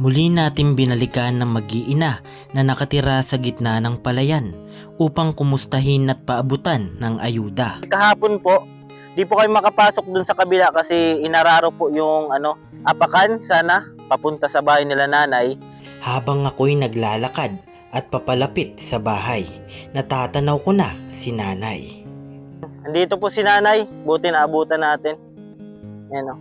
Muli natin binalikan ng mag-iina na nakatira sa gitna ng palayan upang kumustahin at paabutan ng ayuda. Kahapon po, di po kayo makapasok dun sa kabila kasi inararo po yung apakan sana papunta sa bahay nila nanay. Habang ako'y naglalakad at papalapit sa bahay, natatanaw ko na si nanay. Andito po si nanay, buti naabutan natin. Yan o.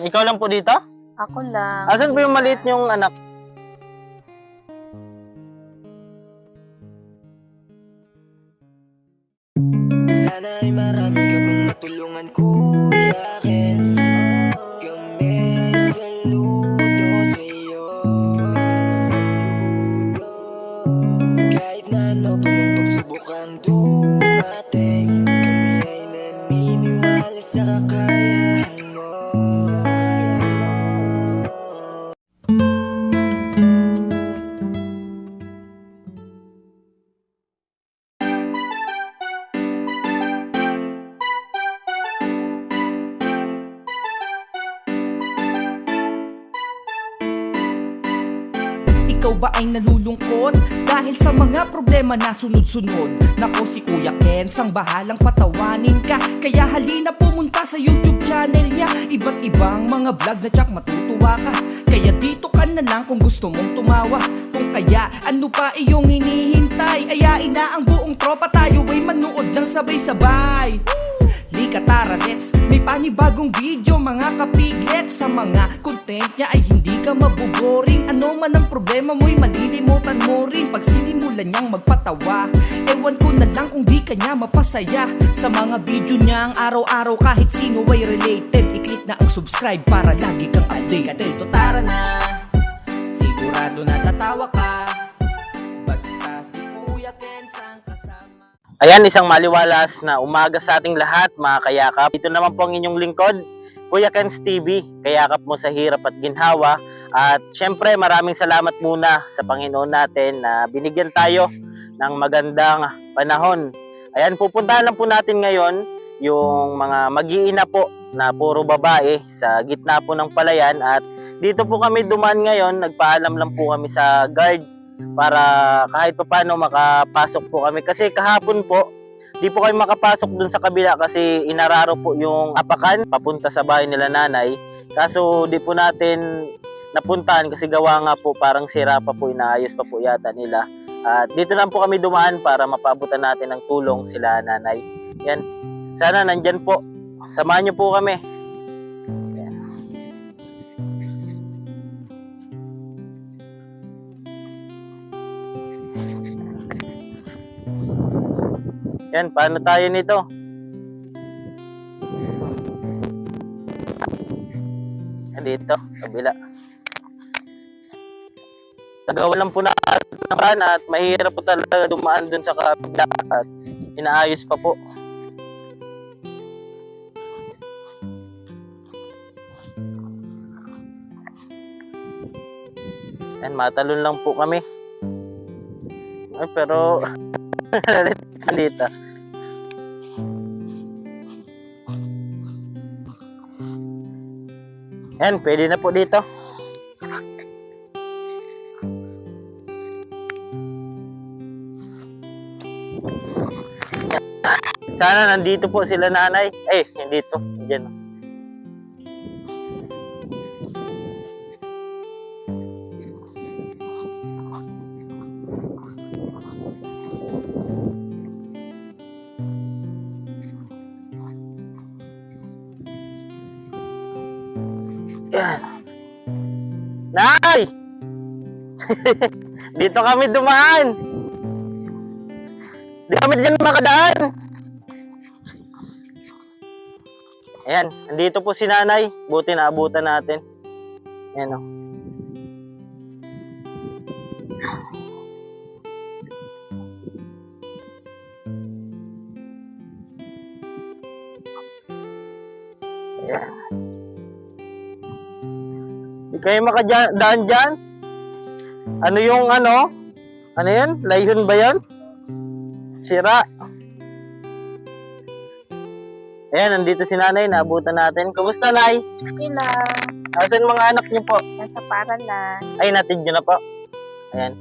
Ikaw lang po dito? Ako lang. Asan po yung maliit niyong anak? Sana'y marami ka pang matulungan, Kuya Kens. Kami saludo sa'yo. Kahit na ano pa mang pagsubukang dumating, kami ay naniniwala sa kakayahan mo. Ikaw ba ay nalulungkot dahil sa mga problema na sunod-sunod? Nako, si Kuya Kens ang bahalang patawanin ka. Kaya halina pumunta sa YouTube channel niya. Iba't ibang mga vlog na tsak matutuwa ka. Kaya dito ka na lang kung gusto mong tumawa. Kung kaya ano pa iyong hinihintay? Ayain na ang buong tropa, tayo ay manood ng sabay-sabay. Lika tara, let's may panibagong video mga kapiglets. Sa mga content niya ay hindi ka mabuboring. Ano man ang problema mo'y malilimutan mo rin pag sinimulan niyang magpatawa. Ewan ko na lang kung di ka niya mapasaya. Sa mga video niya ang araw-araw kahit sino ay related. I-click na ang subscribe para lagi kang updated. Dito tara na, sigurado na tatawa ka. Basta si Kuya Kens ang kasama. Ayan, isang maliwalas na umaga sa ating lahat, mga kayakap. Ito naman po ang inyong lingkod, Kuya Kens TV, kayakap mo sa hirap at ginhawa. At syempre, maraming salamat muna sa Panginoon natin na binigyan tayo ng magandang panahon. Ayan, pupuntahan lang po natin ngayon yung mga mag-iina po na puro babae sa gitna po ng palayan. At dito po kami dumaan ngayon, nagpaalam lang po kami sa guard para kahit paano makapasok po kami. Kasi kahapon po, di po kayo makapasok dun sa kabila kasi inararo po yung apakan papunta sa bahay nila nanay. Kaso di po natin napuntahan kasi gawa nga po parang sira pa po, inaayos pa po yata nila. At dito lang po kami dumaan para mapaabutan natin ng tulong sila nanay. Yan. Sana nandyan po. Samahan niyo po kami. Yan, paano tayo nito? Dito, kabila. Nagawa lang po natin at mahirap po talaga dumaan dun sa kabila at inaayos pa po. Yan, matalon lang po kami. Ay, pero dito. Yan, pwede na po dito. Sana nandito po sila nanay. Hindi dito. Diyan. Yan. Nay! Dito kami dumaan. Di kami dyan makadaan. Ayan, andito po si nanay. Buti naabutan natin. Ayan o. Ayan. Di kayo makadaan dyan? Ano yung ano? Ano yan? Layhon ba yan? Sira. Ayan, nandito si nanay, naabutan natin. Kumusta, nay? Okay lang. Asan mga anak niyo po? Nasa paralan. Ay, natid nyo na po. Ayan.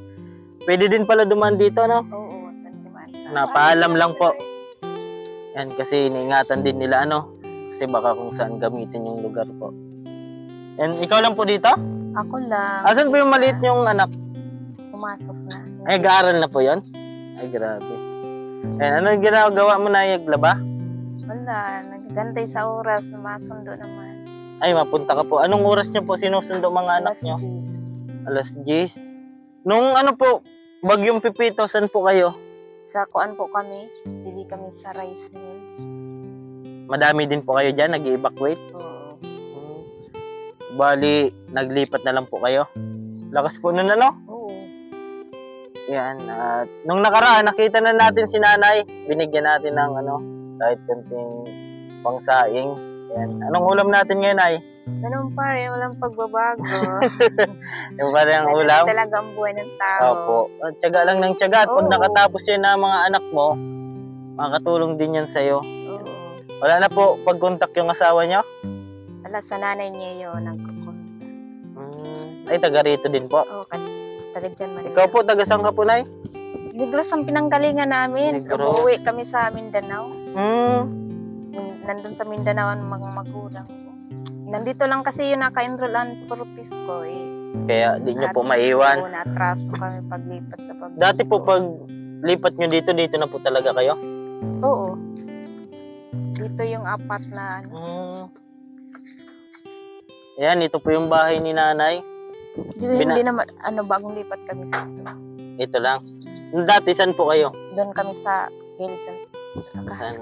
Pwede din pala dumaan dito, no? Oo, tanduman. Napaalam lang po. Yan, kasi iniingatan din nila, ano? Kasi baka kung saan gamitin yung lugar po. Yan, ikaw lang po dito? Ako lang. Asan po yung maliit niyong anak? Pumasok na. Ay, nag-aaral na po yon? Ay, grabe. Ayan, ano yung ginagawa mo na yaglaba? Wala. Nagagantay sa oras na masundo naman. Ay, mapunta ka po. Anong oras niyo po sinusundo mga anak Alas niyo? 10. Alas 10. Nung ano po, bagyong Pipito, saan po kayo? Sa kuan po kami. Dili kami sa rice mill. Madami din po kayo dyan, nag-evacuate. Oo. Bali, naglipat na lang po kayo. Lakas po nun, ano? Oo. Yan. At nung nakaraan, nakita na natin si nanay. Binigyan natin ng ano, kahit kunting pangsaing. Yan. Anong ulam natin ngayon, ay? Ganun pa rin. Walang pagbabago. Yung parang Ganun ulam? talaga ang buhay ng tao. Opo. At tiyaga lang ng tiyaga. At pag Oo. nakatapos yan na mga anak mo, makakatulong din yan sa'yo. Oo. Wala na po pag-contact yung asawa niyo? Wala sa nanay niya yun. Nagkukunta. Ay, taga rito din po. Oo. Taga dyan Manila. Ikaw po, taga saan ka po, nay? Negros ang pinanggalingan namin. Negros. Umuwi kami sa Mindanao. Nandun sa Mindanao ang mga magulang ko. Nandito lang kasi yung naka-enroll ang purpose ko eh. Kaya di nyo po maiwan. Oo, na-atraso kami paglipat sa pag. Dati po pag lipat nyo dito na po talaga kayo? Oo. Dito yung apat na ano. Ayan, ito po yung bahay ni nanay. Hindi naman, bagong lipat kami dito. Ito lang. Dati, saan po kayo? Doon kami sa gilid sa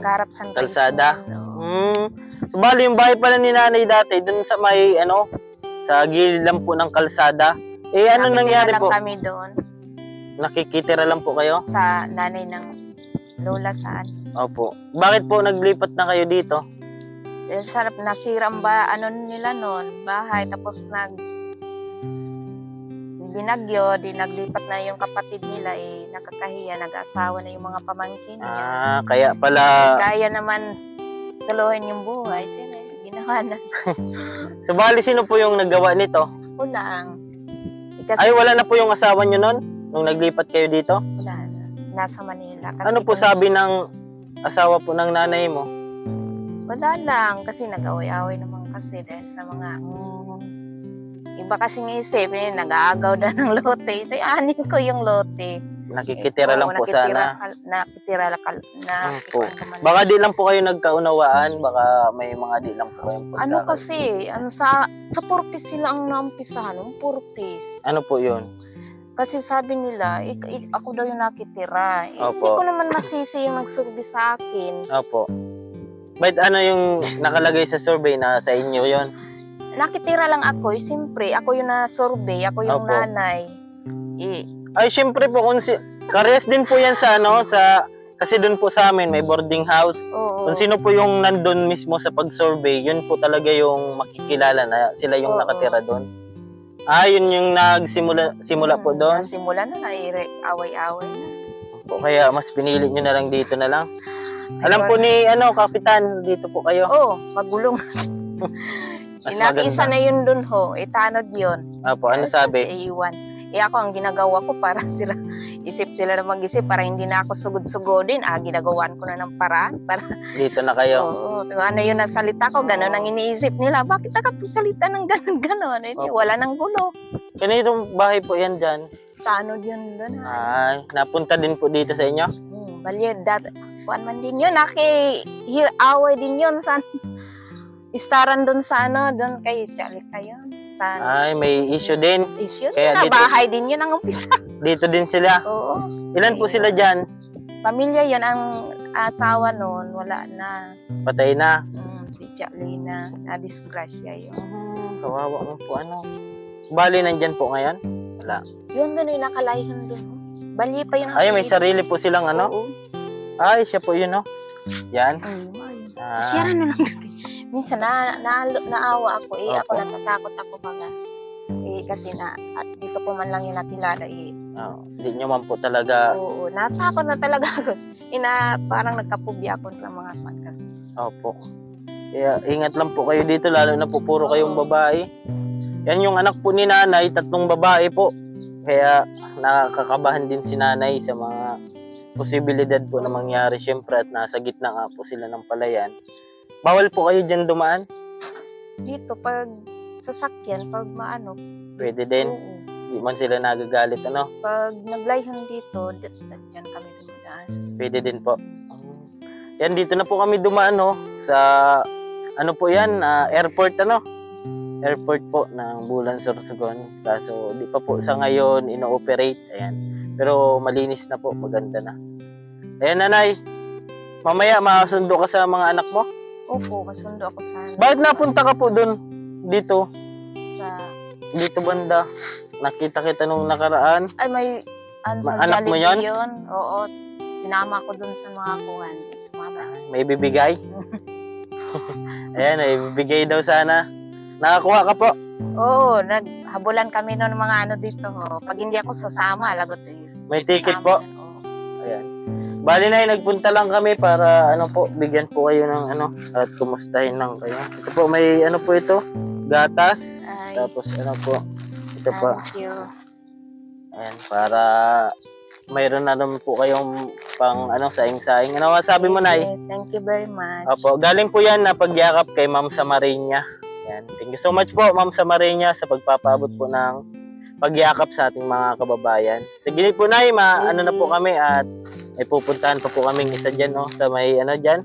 Karap San Kalsada? Rizal, oo. So, bali, yung bahay pala ni nanay dati, dun sa may, sa gilid lang po ng kalsada. Eh, ano Nakitira nangyari lang po? kami doon Nakikitira lang po kayo? sa nanay ng lola saan. Opo. Bakit po naglipat na kayo dito? Sarap nasira ang nila noon, bahay, tapos binagyo, di naglipat na yung kapatid nila, nakakahiya, nag-asawa na yung mga pamangkin niya. Kaya pala... Kaya naman suluhin yung buhay, sila ginawa na. So, bali, sino po yung naggawa nito? Ako lang. Kasi Ay, wala na po yung asawa nyo nun? Nung naglipat kayo dito? wala na. Nasa Manila. Kasi Ano po sabi ng asawa po ng nanay mo? Wala lang, kasi nag-away-away naman kasi dahil sa mga iba kasing isip, nag-aagaw na ng lote. Ito, anin ko yung lote. Nakikitira lang po sana. Nakitira Po. Baka di lang po kayo nagkaunawaan, baka may mga di lang po kayong Ano kasi, sa purpose sila ang naumpisahan, yung purpose. Ano po yun? Kasi sabi nila, ako daw yung nakitira. Hindi Opo. ko naman masisi yung nagsurvey sa akin. Opo. But ano yung nakalagay sa survey na sa inyo yon? Nakitira lang ako, siyempre, ako yung na-survey, ako yung Opo. nanay. Ay, syempre po, kares din po yan sa kasi doon po sa amin, may boarding house. Oo. Kung sino po yung nandun mismo sa pag-survey, yun po talaga yung makikilala na sila yung Oo. nakatira doon. Yun yung simula po doon. Simula na, away-away na. Po, kaya mas pinili nyo na lang dito na lang. Alam po ni Kapitan, dito po kayo. Oo, magulong. Mas Inakiisa maganda. na yun dun ho, itanod yun. Apo, ano sabi? Iiwan. Ako ang ginagawa ko para isip sila na mag-isip para hindi na ako sugod-sugodin. Ginagawan ko na ng paraan para Dito na kayo. oo, kung ano yung nasalita ko, gano'n ang iniisip nila. Bakit nakapisalita ng gano'n? Opo. Wala nang gulo. Kanitong bahay po yan dyan? Tanod yun doon. Ay, napunta din po dito sa inyo? Bali, kuan man din yun. Away din yun. Istaran doon sa doon kay Chalika yun. Ay, may issue din. Issue Kaya na, dito- bahay din yun ang umpisa. Dito din sila. Oo. Ilan po sila dyan? Pamilya yun, ang asawa noon, wala na. Patay na. Si Chalina, na-disgrasya yun. Kawawa mo po Bali, nandyan po ngayon? Wala. Yun doon yung nakalayon doon. Bali pa yun. Ay, may sarili po silang Oo. Ay, siya po yun, Yan. Ay, Ah, siya na lang doon. Minsan naawa ako ako Opo. natatakot ako baga. Kasi at dito ko man lang yung nakilala Hindi nyo man po talaga. Oo, natakot na talaga ako. Parang nagkapubya ako ng mga podcast. Opo. Kaya ingat lang po kayo dito, lalo na po puro kayong babae. Yan yung anak po ni nanay, 3 babae po. Kaya nakakabahan din si nanay sa mga posibilidad po na mangyari syempre at nasa gitna nga po sila ng palayan. Bawal po kayo dyan dumaan? Dito, pag sasakyan, pag maano, Pwede din. oo. Di man sila nagagalit, ano? Pag naglayhan dito, dyan kami dumadaan. Pwede din po. Yan, dito na po kami dumaan, no? Sa, ano po yan, airport, ano? Airport po ng Bulan, Sorsogon. Kaso, di pa po sa ngayon ino-operate. Ayan. Pero malinis na po, maganda na. Ayan, nanay. Mamaya, makasundo ka sa mga anak mo? Opo, masundo ako sana. Bakit napunta ka po dun? Dito? Sa, Dito banda? Nakita kita nung nakaraan? ay may, sa Anak mo Jollibee yan? yun. Oo, sinama ko dun sa mga kuhan. Sumama. May bibigay? Ayan, may bibigay daw sana. Nakakuha ka po? Oo, naghabulan kami noon ng mga ano dito. Oh. Pag hindi ako sasama, lagot eh. May ticket po? Oo. Ayan. Bali na nagpunta lang kami para ano po, bigyan po kayo ng ano at kumustahin lang kayo. Ito po may ano po ito, gatas. Ay, Tapos ano po, ito pa. thank you. Ayan, para mayroon na naman po kayong pang ano saing-saing. Ano masabi mo, Nay? Okay, thank you very much. Opo, galing po yan na pagyakap kay Ma'am Samariña. Ayan, thank you so much po Ma'am Samariña sa pagpapaabot po ng pagyakap sa ating mga kababayan. Sige po, Nay, ano na po kami at may pupuntahan pa po kaming isa dyan, no? Sa may ano dyan.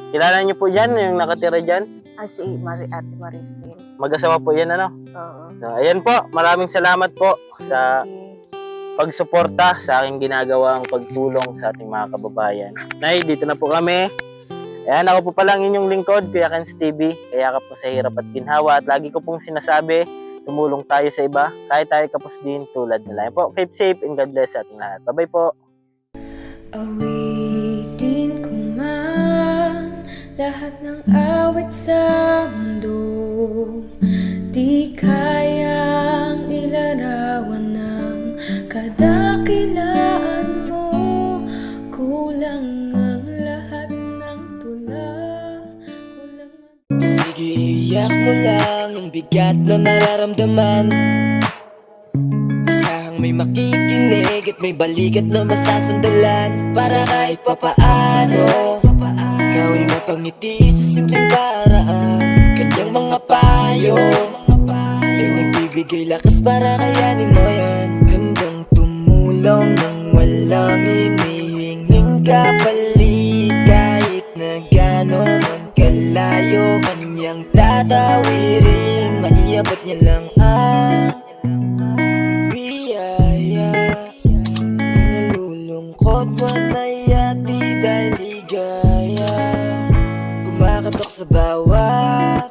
Kilala niyo po dyan, yung nakatira dyan? Ah, si Ate Maricel. Mag-asawa po yan, ano? Oo. So, ayan po, maraming salamat po sa Sige. pagsuporta sa aking ginagawang pagtulong sa ating mga kababayan. Nay, dito na po kami. Ayan, ako po palang inyong lingkod, Kuya Ken's TV. Kaya ka po sa hirap at ginhawa. At lagi ko pong sinasabi, tumulong tayo sa iba. Kahit tayo kapos din tulad nila. Ayan po, keep safe and God bless sa ating lahat. Bye-bye po. Awitin ko man lahat ng awit sa mundo, di kayang ilarawan ng kadakilaan mo. Kulang ang lahat ng tula, kulang Sige, iyak mo lang ang bigat na nararamdaman. Asahang may makikinig at may balikat na masasandalan. Para kahit papaano ikaw ay mapangiti sa simpleng paraan. Kanyang mga payo ay nagbibigay lakas para kayanin mo yan. Handang tumulong nang walang hinihinging kapalit. Kahit na gano'n man kalayo kanyang tatawirin, maiabot niya lang ang biyaya. Nalulungkot man ay ati dahil ligaya, kumakatok sa bawat